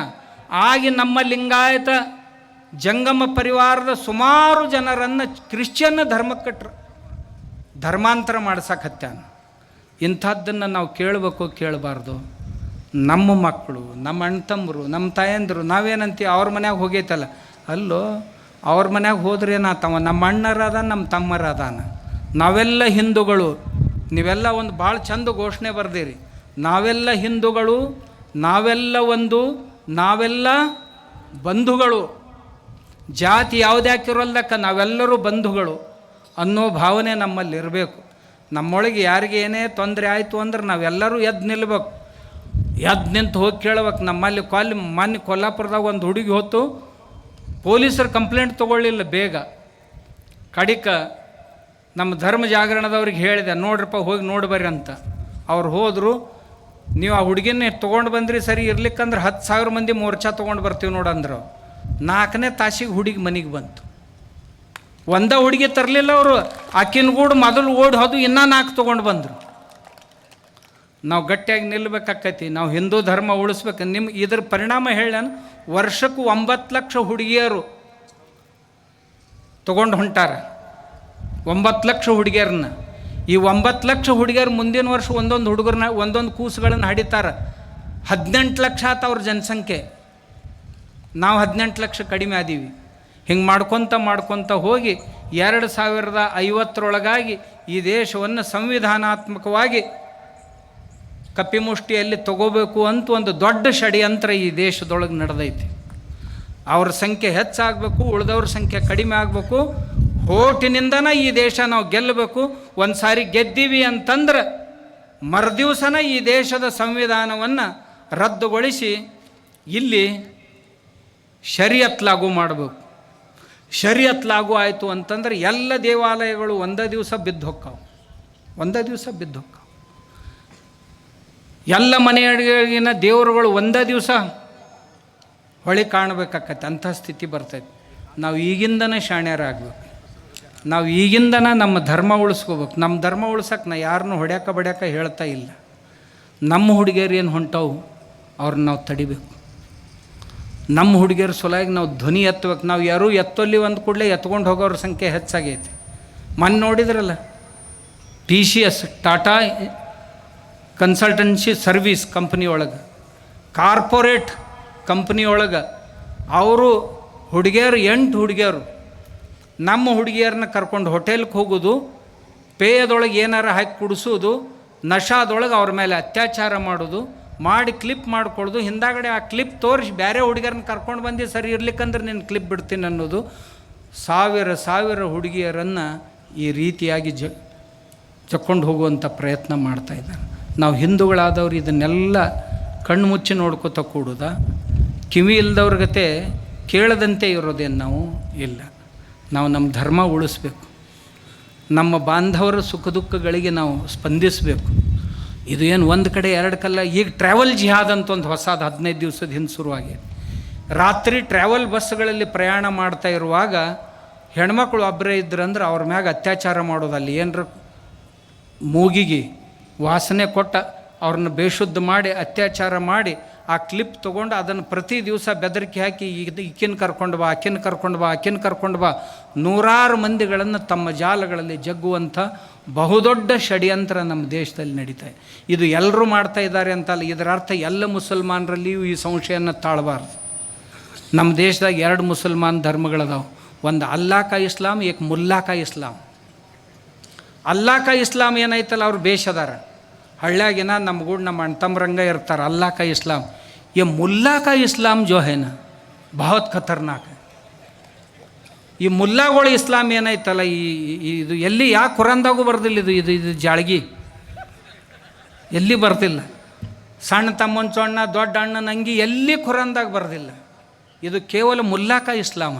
ಆಗಿ ನಮ್ಮ ಲಿಂಗಾಯತ ಜಂಗಮ ಪರಿವಾರದ ಸುಮಾರು ಜನರನ್ನು ಕ್ರಿಶ್ಚಿಯನ್ ಧರ್ಮಕ್ಕೆ ಧರ್ಮಾಂತರ ಮಾಡ್ಸಕತ್ಯಾನ. ಇಂಥದ್ದನ್ನು ನಾವು ಕೇಳಬೇಕು, ಕೇಳಬಾರ್ದು. ನಮ್ಮ ಮಕ್ಕಳು, ನಮ್ಮ ಅಣ್ಣ ತಮ್ಮರು, ನಮ್ಮ ತಾಯಂದರು ನಾವೇನಂತೀವಿ, ಅವ್ರ ಮನ್ಯಾಗ ಹೋಗೈತಲ್ಲ, ಅಲ್ಲೋ ಅವ್ರ ಮನ್ಯಾಗ ಹೋದ್ರೆ ಏನಾತವ, ನಮ್ಮ ಅಣ್ಣರಾದ ನಮ್ಮ ತಮ್ಮರಾದಾನ, ನಾವೆಲ್ಲ ಹಿಂದೂಗಳು. ನೀವೆಲ್ಲ ಒಂದು ಭಾಳ ಚಂದ ಘೋಷಣೆ ಬರ್ದಿರಿ, ನಾವೆಲ್ಲ ಹಿಂದೂಗಳು, ನಾವೆಲ್ಲ ಒಂದು, ನಾವೆಲ್ಲ ಬಂಧುಗಳು, ಜಾತಿ ಯಾವುದ್ಯಾಕಿರೋಲ್ಲಕ್ಕ ನಾವೆಲ್ಲರೂ ಬಂಧುಗಳು ಅನ್ನೋ ಭಾವನೆ ನಮ್ಮಲ್ಲಿ ಇರಬೇಕು. ನಮ್ಮೊಳಗೆ ಯಾರಿಗೆ ಏನೇ ತೊಂದರೆ ಆಯಿತು ಅಂದ್ರೆ ನಾವೆಲ್ಲರೂ ಎದ್ದು ನಿಲ್ಬೇಕು. ಎದ್ದು ನಿಂತು ಹೋಗಿ ಕೇಳ್ಬೇಕು. ನಮ್ಮಲ್ಲಿ ಮೊನ್ನೆ ಕೊಲ್ಲಾಪುರದಾಗ ಒಂದು ಹುಡುಗಿ ಹೊತ್ತು ಪೊಲೀಸರು ಕಂಪ್ಲೇಂಟ್ ತೊಗೊಳ್ಳಿಲ್ಲ ಬೇಗ. ಕಡಿಕ ನಮ್ಮ ಧರ್ಮ ಜಾಗರಣದವ್ರಿಗೆ ಹೇಳಿದೆ, ನೋಡ್ರಪ್ಪ ಹೋಗಿ ನೋಡ್ಬರ್ರಿ ಅಂತ. ಅವ್ರು ಹೋದರು. ನೀವು ಆ ಹುಡುಗಿನ ತೊಗೊಂಡು ಬಂದ್ರಿ, ಸರಿ ಇರ್ಲಿಕ್ಕಂದ್ರೆ 10,000 ಮಂದಿ ಮೋರ್ಚಾ ತೊಗೊಂಡು ಬರ್ತೀವಿ ನೋಡಂದ್ರು. 4ನೇ ತಾಸಿಗೆ ಹುಡುಗಿ ಮನೆಗೆ ಬಂತು. ಒಂದೇ ಹುಡುಗಿ ತರಲಿಲ್ಲ ಅವರು, ಆಕಿನ ಗೂಡು ಮೊದಲು ಓಡಿ ಹೋದು ಇನ್ನೂ 4 ತೊಗೊಂಡು ಬಂದರು. ನಾವು ಗಟ್ಟಿಯಾಗಿ ನಿಲ್ಲಬೇಕಾಕೈತಿ. ನಾವು ಹಿಂದೂ ಧರ್ಮ ಉಳಿಸ್ಬೇಕು. ಇದ್ರ ಪರಿಣಾಮ ಹೇಳ, ವರ್ಷಕ್ಕೂ 9 ಲಕ್ಷ ಹುಡುಗಿಯರು ತೊಗೊಂಡು ಹೊಂಟಾರ. 9 ಲಕ್ಷ ಹುಡುಗಿಯರನ್ನ. ಈ 9 ಲಕ್ಷ ಹುಡುಗಿಯರು ಮುಂದಿನ ವರ್ಷ ಒಂದೊಂದು ಹುಡುಗರನ್ನ ಒಂದೊಂದು ಕೂಸುಗಳನ್ನು ಹಡಿತಾರೆ. 18 ಲಕ್ಷ ಆತ ಅವ್ರ ಜನಸಂಖ್ಯೆ. ನಾವು 18 ಲಕ್ಷ ಕಡಿಮೆ ಆದೀವಿ. ಹಿಂಗೆ ಮಾಡ್ಕೊತ ಹೋಗಿ 2050 ಈ ದೇಶವನ್ನು ಸಂವಿಧಾನಾತ್ಮಕವಾಗಿ ಕಪಿಮುಷ್ಟಿಯಲ್ಲಿ ತಗೋಬೇಕು ಅಂತ ಒಂದು ದೊಡ್ಡ ಷಡ್ಯಂತ್ರ ಈ ದೇಶದೊಳಗೆ ನಡೆದೈತಿ. ಅವ್ರ ಸಂಖ್ಯೆ ಹೆಚ್ಚಾಗಬೇಕು, ಉಳಿದವ್ರ ಸಂಖ್ಯೆ ಕಡಿಮೆ ಆಗಬೇಕು. ಓಟಿನಿಂದನ ಈ ದೇಶ ನಾವು ಗೆಲ್ಲಬೇಕು. ಒಂದು ಸಾರಿ ಗೆದ್ದೀವಿ ಅಂತಂದ್ರೆ ಮರುದಿವಸನ ಈ ದೇಶದ ಸಂವಿಧಾನವನ್ನು ರದ್ದುಗೊಳಿಸಿ ಇಲ್ಲಿ ಶರಿಯತ್ ಲಾಗು ಮಾಡಬೇಕು. ಶರಿಯತ್ ಲಾಗು ಆಯಿತು ಅಂತಂದ್ರೆ ಎಲ್ಲ ದೇವಾಲಯಗಳು ಒಂದೇ ದಿವಸ ಬಿದ್ದು ಹೊಕ್ಕಾವು. ಎಲ್ಲ ಮನೆಯೊಳಗಿನ ದೇವರುಗಳು ಒಂದೇ ದಿವಸ ಹೊಳಿ ಕಾಣಬೇಕಾಕತ್ತೆ. ಅಂಥ ಸ್ಥಿತಿ ಬರ್ತೈತೆ. ನಾವು ಈಗಿಂದನೇ ಶಾಣ್ಯರಾಗಬೇಕು. ನಾವು ಈಗಿಂದನ ನಮ್ಮ ಧರ್ಮ ಉಳಿಸ್ಕೋಬೇಕು. ನಮ್ಮ ಧರ್ಮ ಉಳ್ಸಕ್ಕೆ ನಾ ಯಾರನ್ನೂ ಹೊಡ್ಯಾಕ ಹೇಳ್ತಾ ಇಲ್ಲ. ನಮ್ಮ ಹುಡುಗಿಯರು ಏನು ಹೊಂಟವು ಅವ್ರನ್ನ ನಾವು ತಡಿಬೇಕು. ನಮ್ಮ ಹುಡುಗಿಯರ ಸಲುವಾಗಿ ನಾವು ಧ್ವನಿ ಎತ್ತಬೇಕು. ನಾವು ಯಾರೂ ಎತ್ತಲ್ಲಿ ಒಂದು ಕೂಡಲೇ ಎತ್ಕೊಂಡು ಹೋಗೋರ ಸಂಖ್ಯೆ ಹೆಚ್ಚಾಗೈತಿ. ಮೊನ್ನೆ ನೋಡಿದ್ರಲ್ಲ, TCS Tata consultancy service company ಒಳಗೆ, ಕಾರ್ಪೊರೇಟ್ ಕಂಪ್ನಿ ಒಳಗೆ ಅವರು ಹುಡುಗಿಯರು 8 ಹುಡುಗಿಯರು ನಮ್ಮ ಹುಡುಗಿಯರನ್ನ ಕರ್ಕೊಂಡು ಹೋಟೆಲ್ಗೆ ಹೋಗೋದು, ಪೇಯದೊಳಗೆ ಏನಾರ ಹಾಕಿ ಕುಡಿಸೋದು, ನಶಾದೊಳಗೆ ಅವ್ರ ಮೇಲೆ ಅತ್ಯಾಚಾರ ಮಾಡೋದು, ಮಾಡಿ ಕ್ಲಿಪ್ ಮಾಡ್ಕೊಳ್ಳೋದು. ಹಿಂದಾಗಡೆ ಆ ಕ್ಲಿಪ್ ತೋರಿಸಿ ಬೇರೆ ಹುಡುಗಿಯರನ್ನ ಕರ್ಕೊಂಡು ಬಂದು ಸರಿ ಇರ್ಲಿಕ್ಕಂದ್ರೆ ನೀನು ಕ್ಲಿಪ್ ಬಿಡ್ತೀನಿ ಅನ್ನೋದು. ಸಾವಿರ ಹುಡುಗಿಯರನ್ನು ಈ ರೀತಿಯಾಗಿ ಜಕ್ಕೊಂಡು ಹೋಗುವಂಥ ಪ್ರಯತ್ನ ಮಾಡ್ತಾಯಿದ್ದಾರೆ. ನಾವು ಹಿಂದೂಗಳಾದವ್ರು ಇದನ್ನೆಲ್ಲ ಕಣ್ಣು ಮುಚ್ಚಿ ನೋಡ್ಕೋತ ಕೂಡುದ, ಕಿವಿ ಇಲ್ದವ್ರ ಗತೆ ಕೇಳದಂತೆ ಇರೋದೇನು ನಾವು ಇಲ್ಲ. ನಾವು ನಮ್ಮ ಧರ್ಮ ಉಳಿಸ್ಬೇಕು. ನಮ್ಮ ಬಾಂಧವರ ಸುಖ ದುಃಖಗಳಿಗೆ ನಾವು ಸ್ಪಂದಿಸಬೇಕು. ಇದು ಏನು ಒಂದು ಕಡೆ ಎರಡು ಕಲ್ಲ. ಈಗ ಟ್ರಾವೆಲ್ ಜಿಹಾದ್ ಅಂತ ಒಂದು ಹೊಸದು 15 ದಿವಸದ ಹಿಂದೆ ಶುರುವಾಗಿದೆ. ರಾತ್ರಿ ಟ್ರಾವೆಲ್ ಬಸ್ಗಳಲ್ಲಿ ಪ್ರಯಾಣ ಮಾಡ್ತಾ ಇರುವಾಗ ಹೆಣ್ಮಕ್ಳು ಒಬ್ಬರೇ ಇದ್ರಂದ್ರೆ ಅವ್ರ ಮ್ಯಾಗ ಅತ್ಯಾಚಾರ ಮಾಡೋದು. ಅಲ್ಲಿ ಏನರ ಮೂಗಿಗೆ ವಾಸನೆ ಕೊಟ್ಟ ಅವ್ರನ್ನ ಬೇಶುದ್ಧ ಮಾಡಿ ಅತ್ಯಾಚಾರ ಮಾಡಿ ಆ ಕ್ಲಿಪ್ ತೊಗೊಂಡು ಅದನ್ನು ಪ್ರತಿ ದಿವಸ ಬೆದರಿಕೆ ಹಾಕಿ ಈಕಿನ ಕರ್ಕೊಂಡು ಬಾ, ಆಕಿನ ಕರ್ಕೊಂಡು ಬಾ ನೂರಾರು ಮಂದಿಗಳನ್ನು ತಮ್ಮ ಜಾಲಗಳಲ್ಲಿ ಜಗ್ಗುವಂಥ ಬಹುದೊಡ್ಡ ಷಡ್ಯಂತ್ರ ನಮ್ಮ ದೇಶದಲ್ಲಿ ನಡೀತಾ ಇದೆ. ಇದು ಎಲ್ಲರೂ ಮಾಡ್ತಾ ಇದ್ದಾರೆ ಅಂತಲ್ಲ. ಇದರ ಅರ್ಥ ಎಲ್ಲ ಮುಸಲ್ಮಾನರಲ್ಲಿಯೂ ಈ ಸಂಶಯವನ್ನು ತಾಳಬಾರ್ದು. ನಮ್ಮ ದೇಶದಾಗ 2 ಮುಸಲ್ಮಾನ್ ಧರ್ಮಗಳದಾವೆ. ಒಂದು ಅಲ್ಲಾ ಕಾ ಇಸ್ಲಾಂ, ಏಕ್ ಮುಲ್ಲಾ ಕಾ ಇಸ್ಲಾಂ. ಅಲ್ಲಾ ಕಾ ಇಸ್ಲಾಂ ಏನೈತಲ್ಲ ಅವ್ರು ಬೇಷದಾರ, ಹಳ್ಳ್ಯಾಗಿನ ನಮ್ಮ ಗೂಡ್ ನಮ್ಮ ಅಣ್ತಂಬ್ರಂಗ ಇರ್ತಾರೆ. ಅಲ್ಲಾ ಕಾ ಇಸ್ಲಾಂ, ये मुल्ला का इस्लाम जो है ना बहुत खतरनाक है. ಈ ಮುಲ್ಲಾಗಳು ಇಸ್ಲಾಂ ಏನೈತಲ್ಲ, ಇದು ಎಲ್ಲಿ ಯಾಕೆ ಕುರಾನ್ದಾಗೂ ಬರ್ದಿಲ್ಲ. ಇದು ಜಾಳ್ಗಿ ಎಲ್ಲಿ ಬರ್ದಿಲ್ಲ. ಸಣ್ಣ ತಮ್ಮನ ಚೊಣ್ಣ, ದೊಡ್ಡ ಅಣ್ಣನ ಅಂಗಿ ಎಲ್ಲಿ ಕುರಾನ್ದಾಗ ಬರ್ದಿಲ್ಲ. ಇದು ಕೇವಲ ಮುಲ್ಲಾ ಕಾ ಇಸ್ಲಾಂ.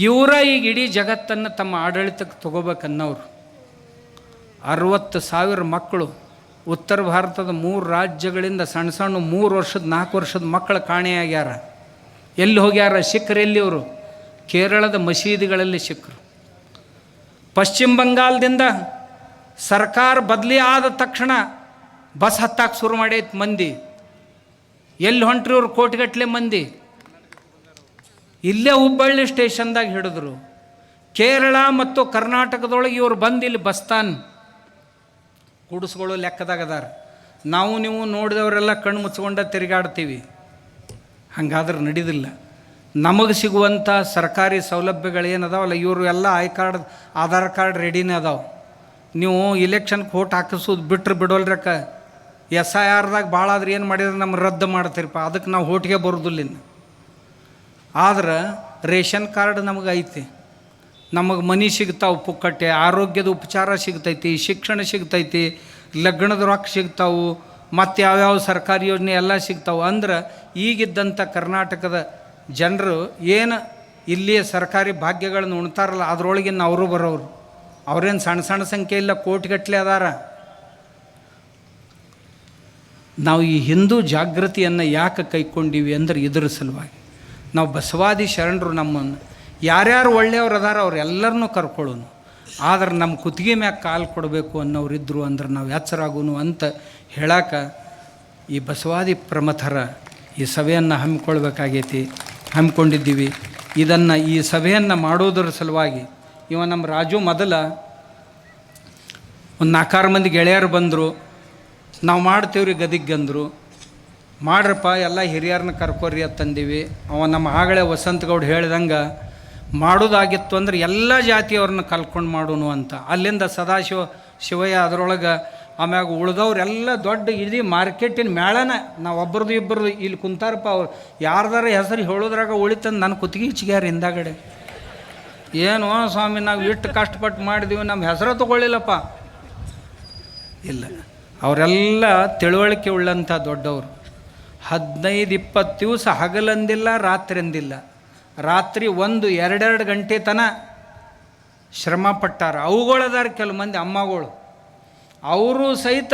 ಇವರ ಈಗ ಇಡೀ ಜಗತ್ತನ್ನು ತಮ್ಮ ಆಡಳಿತಕ್ಕೆ ತಗೋಬೇಕನ್ನೋರು. 60,000 ಮಕ್ಕಳು ಉತ್ತರ ಭಾರತದ 3 ರಾಜ್ಯಗಳಿಂದ ಸಣ್ಣ 3 ವರ್ಷದ 4 ವರ್ಷದ ಮಕ್ಕಳು ಕಾಣೆಯಾಗ್ಯಾರ. ಎಲ್ಲಿ ಹೋಗ್ಯಾರ? ಸಿಖ್ರು ಎಲ್ಲಿ? ಅವರು ಕೇರಳದ ಮಸೀದಿಗಳಲ್ಲಿ ಸಿಖ್ರು. ಪಶ್ಚಿಮ ಬಂಗಾಳದಿಂದ ಸರ್ಕಾರ ಬದಲಿ ಆದ ತಕ್ಷಣ ಬಸ್ ಹತ್ತಾಕ ಶುರು ಮಾಡೈತೆ ಮಂದಿ. ಎಲ್ಲಿ ಹೊಂಟ್ರಿ ಇವ್ರು? ಕೋಟಿಗಟ್ಟಲೆ ಮಂದಿ ಇಲ್ಲೇ ಹುಬ್ಬಳ್ಳಿ ಸ್ಟೇಷನ್ದಾಗ ಹಿಡಿದ್ರು. ಕೇರಳ ಮತ್ತು ಕರ್ನಾಟಕದೊಳಗೆ ಇವರು ಬಂದು ಇಲ್ಲಿ ಬಸ್ತಾನ್ ಕೂಡಿಸ್ಕೊಳ್ಳೋ ಲೆಕ್ಕದಾಗ ಅದಾರ. ನೀವು ನೋಡಿದವರೆಲ್ಲ ಕಣ್ಣು ಮುಚ್ಕೊಂಡ ತಿರುಗಾಡ್ತೀವಿ. ಹಂಗಾದ್ರೆ ನಡೀದಿಲ್ಲ. ನಮಗೆ ಸಿಗುವಂಥ ಸರ್ಕಾರಿ ಸೌಲಭ್ಯಗಳೇನದಾವಲ್ಲ, ಇವರು ಎಲ್ಲ ಆಧಾರ್ ಕಾರ್ಡ್ ರೆಡಿನೇ ಅದಾವೆ. ನೀವು ಇಲೆಕ್ಷನ್ಗೆ ವೋಟ್ ಹಾಕಿಸೋದು ಬಿಡೋಲ್ರಕ್ಕ. SIRದಾಗ ಭಾಳ ಆದ್ರೆ ಏನು ಮಾಡಿದ್ರೆ ನಮ್ಗೆ ರದ್ದು ಮಾಡ್ತೀರಪ್ಪ, ಅದಕ್ಕೆ ನಾವು ವೋಟ್ಗೆ ಬರೋದಿಲ್ಲ. ಇನ್ನು ಆದ್ರೆ ರೇಷನ್ ಕಾರ್ಡ್ ನಮಗೆ ಐತಿ. ನಮಗೆ ಮನೆ ಸಿಗ್ತಾವೆ ಪುಕ್ಕಟ್ಟೆ, ಆರೋಗ್ಯದ ಉಪಚಾರ ಸಿಗ್ತೈತಿ, ಶಿಕ್ಷಣ ಸಿಗ್ತೈತಿ, ಲಗ್ನದ ರೊಕ್ಕ ಸಿಗ್ತಾವು, ಮತ್ತು ಯಾವ್ಯಾವ ಸರ್ಕಾರಿ ಯೋಜನೆ ಎಲ್ಲ ಸಿಗ್ತಾವೆ. ಅಂದ್ರೆ ಈಗಿದ್ದಂಥ ಕರ್ನಾಟಕದ ಜನರು ಏನು ಇಲ್ಲಿಯ ಸರ್ಕಾರಿ ಭಾಗ್ಯಗಳನ್ನು ಉಣ್ತಾರಲ್ಲ, ಅದರೊಳಗಿನ ಅವರು ಬರೋರು. ಅವ್ರೇನು ಸಣ್ಣ ಸಂಖ್ಯೆ ಇಲ್ಲ, ಕೋಟಿಗಟ್ಟಲೆ ಅದಾರ. ನಾವು ಈ ಹಿಂದೂ ಜಾಗೃತಿಯನ್ನು ಯಾಕೆ ಕೈಗೊಂಡೀವಿ ಅಂದ್ರೆ ಇದರ ಸಲುವಾಗಿ. ನಾವು ಬಸವಾದಿ ಶರಣರು ನಮ್ಮನ್ನು ಯಾರ್ಯಾರು ಒಳ್ಳೆಯವ್ರು ಅದಾರ ಅವ್ರೆಲ್ಲರನ್ನೂ ಕರ್ಕೊಳ್ಳೋನು. ಆದ್ರೆ ನಮ್ಮ ಕುತ್ತಿಗೆ ಮ್ಯಾಗ ಕಾಲು ಕೊಡಬೇಕು ಅನ್ನೋರಿದ್ದರು ಅಂದ್ರೆ ನಾವು ಎಚ್ಚರಾಗೋನು ಅಂತ ಹೇಳಾಕ ಈ ಬಸವಾದಿ ಪ್ರಮಥರ ಈ ಸಭೆಯನ್ನು ಹಮ್ಮಿಕೊಂಡಿದ್ದೀವಿ. ಈ ಸಭೆಯನ್ನು ಮಾಡೋದರ ಸಲುವಾಗಿ ನಮ್ಮ ರಾಜು ಮೊದಲ ಒಂದು 4 ಮಂದಿ ಗೆಳೆಯರು ಬಂದರು. ನಾವು ಮಾಡ್ತೀವ್ರಿ ಗದಿಗಂದರು. ಮಾಡ್ರಪ್ಪ ಎಲ್ಲ ಹಿರಿಯರನ್ನ ಕರ್ಕೋರಿ ಅಂತಂದೀವಿ. ನಮ್ಮ ಆಗಳೇ ವಸಂತಗೌಡ ಹೇಳ್ದಂಗೆ ಮಾಡೋದಾಗಿತ್ತು ಅಂದ್ರೆ ಎಲ್ಲ ಜಾತಿಯವ್ರನ್ನ ಕಲ್ಕೊಂಡು ಮಾಡೋನು ಅಂತ. ಅಲ್ಲಿಂದ ಶಿವಯ್ಯ ಅದರೊಳಗೆ ಆಮ್ಯಾಗ ಉಳ್ದವ್ರೆಲ್ಲ ದೊಡ್ಡ ಇಡೀ ಮಾರ್ಕೆಟಿನ ಮೇಳನ ನಾವು ಒಬ್ರದ್ದು ಇಬ್ಬರದು ಇಲ್ಲಿ ಕುಂತಾರಪ್ಪ ಅವ್ರು ಯಾರ್ದಾರ ಹೆಸರು ಹೇಳೋದ್ರಾಗ ಉಳಿತಂದು ನನ್ನ ಕುತ್ತಿಗೆ ಇಚ್ಚಿಗ್ಯಾರ ಹಿಂದಾಗಡೆ. ಏನು ಸ್ವಾಮಿ ನಾವು ಇಷ್ಟು ಕಷ್ಟಪಟ್ಟು ಮಾಡಿದೀವಿ, ನಮ್ಮ ಹೆಸರು ತಗೊಳ್ಳಿಲ್ಲಪ್ಪ. ಇಲ್ಲ, ಅವರೆಲ್ಲ ತಿಳುವಳಿಕೆ ಉಳ್ಳಂಥ ದೊಡ್ಡವರು. 15-20 ದಿವಸ ಹಗಲಂದಿಲ್ಲ, ರಾತ್ರಿ ಅಂದಿಲ್ಲ. ರಾತ್ರಿ 1-2 ಗಂಟೆ ತನಕ ಶ್ರಮ ಪಟ್ಟಾರ. ಅವುಗಳದಾರ ಕೆಲವು ಮಂದಿ ಅಮ್ಮಗಳು, ಅವರು ಸಹಿತ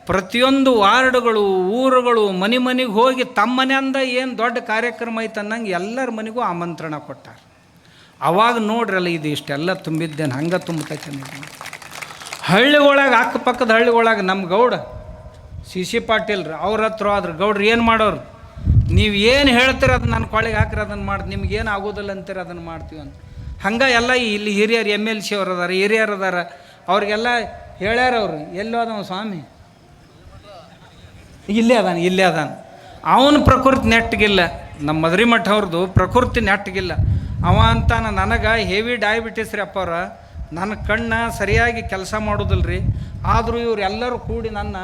ಪ್ರತಿಯೊಂದು ವಾರ್ಡ್ಗಳು, ಊರುಗಳು, ಮನೆಗೆ ಹೋಗಿ ತಮ್ಮ ಮನೆಯಿಂದ ಏನು ದೊಡ್ಡ ಕಾರ್ಯಕ್ರಮ ಐತೆ ಅನ್ನಂಗೆ ಎಲ್ಲರ ಮನೆಗೂ ಆಮಂತ್ರಣ ಕೊಟ್ಟಾರ. ಅವಾಗ ನೋಡ್ರಲ್ಲ ಇದು ಇಷ್ಟೆಲ್ಲ ತುಂಬಿದ್ದೇನೆ, ಹಂಗೆ ತುಂಬತೈತೆ. ಹಳ್ಳಿಗೊಳಗೆ, ಅಕ್ಕಪಕ್ಕದ ಹಳ್ಳಿಗೊಳಗೆ ನಮ್ಮ ಗೌಡ CC ಪಾಟೀಲ್ರು ಅವ್ರ ಹತ್ರ ಆದ್ರೆ ಗೌಡ್ರು ಏನು ಮಾಡೋರು, ನೀವು ಏನು ಹೇಳ್ತೀರ ಅದನ್ನ ನನ್ನ ಕೊಳೆಗೆ ಹಾಕಿರಿ, ಅದನ್ನು ಮಾಡಿ, ನಿಮ್ಗೇನು ಆಗೋದಿಲ್ಲ ಅಂತೀರ ಅದನ್ನು ಮಾಡ್ತೀವಿ ಅಂತ. ಹಂಗೆ ಎಲ್ಲ ಇಲ್ಲಿ ಹಿರಿಯರು MLC ಅವ್ರು ಅದಾರ, ಹಿರಿಯರು ಅದಾರ, ಅವ್ರಿಗೆಲ್ಲ ಹೇಳ್ಯಾರ. ಅವರು ಎಲ್ಲೋ ಅದಾವ ಸ್ವಾಮಿ, ಇಲ್ಲೇ ಅದಾನ. ಅವನ ಪ್ರಕೃತಿ ನೆಟ್ಟಗಿಲ್ಲ, ನಮ್ಮ ಮದ್ರಿಮಠ ಅವ್ರದ್ದು ಪ್ರಕೃತಿ ನೆಟ್ಟಗಿಲ್ಲ. ಅವ ಅಂತಾನ, ನನಗೆ ಹೆವಿ ಡಯಾಬಿಟಿಸ್ ರೀ ಅಪ್ಪ ಅವ್ರ, ನನ್ನ ಕಣ್ಣು ಸರಿಯಾಗಿ ಕೆಲಸ ಮಾಡೋದಿಲ್ಲ ರೀ, ಆದರೂ ಇವರೆಲ್ಲರೂ ಕೂಡಿ ನನ್ನ